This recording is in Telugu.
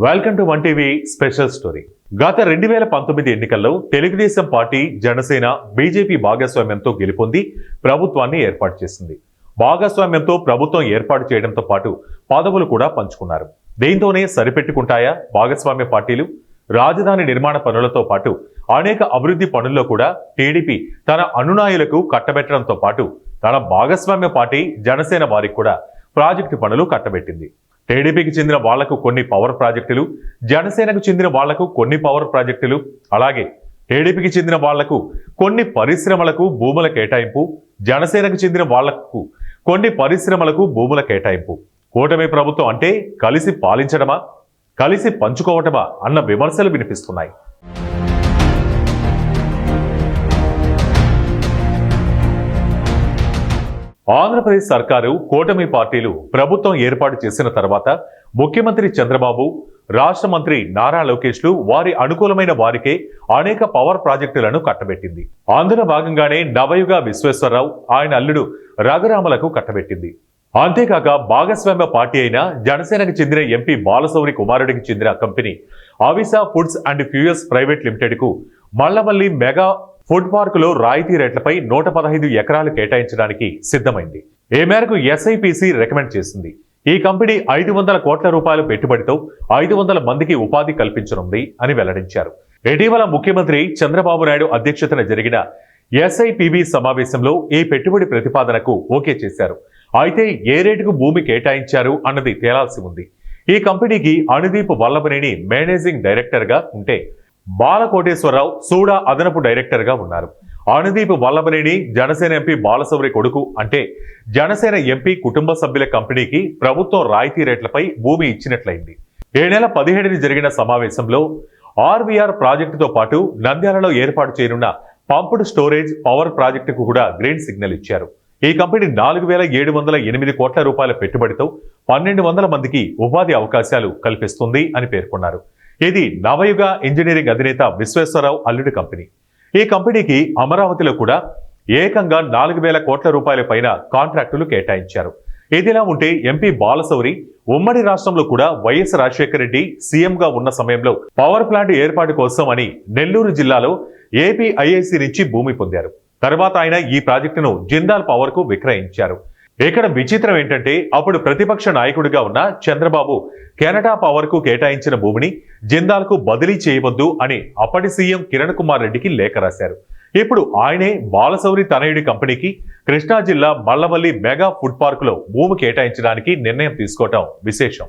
Welcome to 1 TV special story. గత 2019 ఎన్నికల్లో తెలుగుదేశం పార్టీ, జనసేన, బీజేపీ భాగస్వామ్యంతో గెలుపొంది ప్రభుత్వాన్ని ఏర్పాటు చేసింది. భాగస్వామ్యంతో ప్రభుత్వం ఏర్పాటు చేయడంతో పాటు పదవులు కూడా పంచుకున్నారు. దీంతోనే సరిపెట్టుకుంటాయా భాగస్వామ్య పార్టీలు? రాజధాని నిర్మాణ పనులతో పాటు అనేక అభివృద్ధి పనుల్లో కూడా టీడీపీ తన అనునాయులకు కట్టబెట్టడంతో పాటు తన భాగస్వామ్య పార్టీ జనసేన వారికి కూడా ప్రాజెక్టు పనులు కట్టబెట్టింది. టీడీపీకి చెందిన వాళ్లకు కొన్ని పవర్ ప్రాజెక్టులు, జనసేనకు చెందిన వాళ్లకు కొన్ని పవర్ ప్రాజెక్టులు, అలాగే టీడీపీకి చెందిన వాళ్లకు కొన్ని పరిశ్రమలకు భూముల కేటాయింపు, జనసేనకు చెందిన వాళ్లకు కొన్ని పరిశ్రమలకు భూముల కేటాయింపు. కూటమి ప్రభుత్వం అంటే కలిసి పాలించడమా, కలిసి పంచుకోవటమా అన్న విమర్శలు వినిపిస్తున్నాయి. ఆంధ్రప్రదేశ్ సర్కారు, కూటమి పార్టీలు ప్రభుత్వం ఏర్పాటు చేసిన తర్వాత ముఖ్యమంత్రి చంద్రబాబు, రాష్ట్ర మంత్రి నారా లోకేష్లు వారి అనుకూలమైన వారికే అనేక పవర్ ప్రాజెక్టులను కట్టబెట్టింది. అందులో భాగంగానే నవయుగ విశ్వేశ్వరరావు, ఆయన అల్లుడు రఘురామలకు కట్టబెట్టింది. అంతేకాక భాగస్వామ్య పార్టీ అయిన జనసేనకు చెందిన ఎంపీ బాలశౌరి కుమారుడికి చెందిన company Avisa foods and fuels private limited కు మల్లవల్లి మెగా ఫుడ్ పార్క్ లో రాయితీ రేట్లపై 115 ఎకరాలు కేటాయించడానికి సిద్ధమైంది. ఈ మేరకు ఎస్ఐపిసి రికమెండ్ చేసింది. ఈ కంపెనీ 500 కోట్ల రూపాయల పెట్టుబడితో 500 మందికి ఉపాధి కల్పించనుంది అని వెల్లడించారు. ఇటీవల ముఖ్యమంత్రి చంద్రబాబు నాయుడు అధ్యక్షతన జరిగిన ఎస్ఐపిబి సమావేశంలో ఈ పెట్టుబడి ప్రతిపాదనకు ఓకే చేశారు. అయితే ఏ రేటుకు భూమి కేటాయించారు అన్నది తేలాల్సి ఉంది. ఈ కంపెనీకి అనుదీప్ వల్లభనేని మేనేజింగ్ డైరెక్టర్ గా ఉంటే బాలకోటేశ్వరరావు సూడా అదనపు డైరెక్టర్ గా ఉన్నారు. అనుదీప్ వల్లభనేని జనసేన ఎంపీ బాలశౌరి కొడుకు. అంటే జనసేన ఎంపీ కుటుంబ సభ్యుల కంపెనీకి ప్రభుత్వం రాయితీ రేట్లపై భూమి ఇచ్చినట్లయింది. ఈ నెల 17న జరిగిన సమావేశంలో ఆర్వీఆర్ ప్రాజెక్టుతో పాటు నంద్యాలలో ఏర్పాటు చేయనున్న పంప్డ్ స్టోరేజ్ పవర్ ప్రాజెక్టుకు కూడా గ్రీన్ సిగ్నల్ ఇచ్చారు. ఈ కంపెనీ 4708 కోట్ల రూపాయల పెట్టుబడితో 1200 మందికి ఉపాధి అవకాశాలు కల్పిస్తుంది అని పేర్కొన్నారు. ఇది నవయుగ ఇంజనీరింగ్ అధినేత విశ్వేశ్వరరావు అల్లుడి కంపెనీ. ఈ కంపెనీకి అమరావతిలో కూడా ఏకంగా 4000 కోట్ల రూపాయల పైన కాంట్రాక్టులు కేటాయించారు. ఇదిలా ఉంటే ఎంపీ బాలశౌరి ఉమ్మడి రాష్ట్రంలో కూడా వైఎస్ రాజశేఖర రెడ్డి సీఎంగా ఉన్న సమయంలో పవర్ ప్లాంట్ ఏర్పాటు కోసం అని నెల్లూరు జిల్లాలో ఏపీఐఐసి నుంచి భూమి పొందారు. తర్వాత ఆయన ఈ ప్రాజెక్టును జిందాల్ పవర్ కు విక్రయించారు. ఇక్కడ విచిత్రం ఏంటంటే అప్పుడు ప్రతిపక్ష నాయకుడిగా ఉన్న చంద్రబాబు కెనడా పవర్ కు కేటాయించిన భూమిని జిందాల్ కు బదిలీ చేయవద్దు అని అప్పటి సీఎం కిరణ్ కుమార్ రెడ్డికి లేఖ రాశారు. ఇప్పుడు ఆయనే బాలశౌరి తనయుడి కంపెనీకి కృష్ణా జిల్లా మల్లవల్లి మెగా ఫుడ్ పార్క్ లో భూమి కేటాయించడానికి నిర్ణయం తీసుకోవటం విశేషం.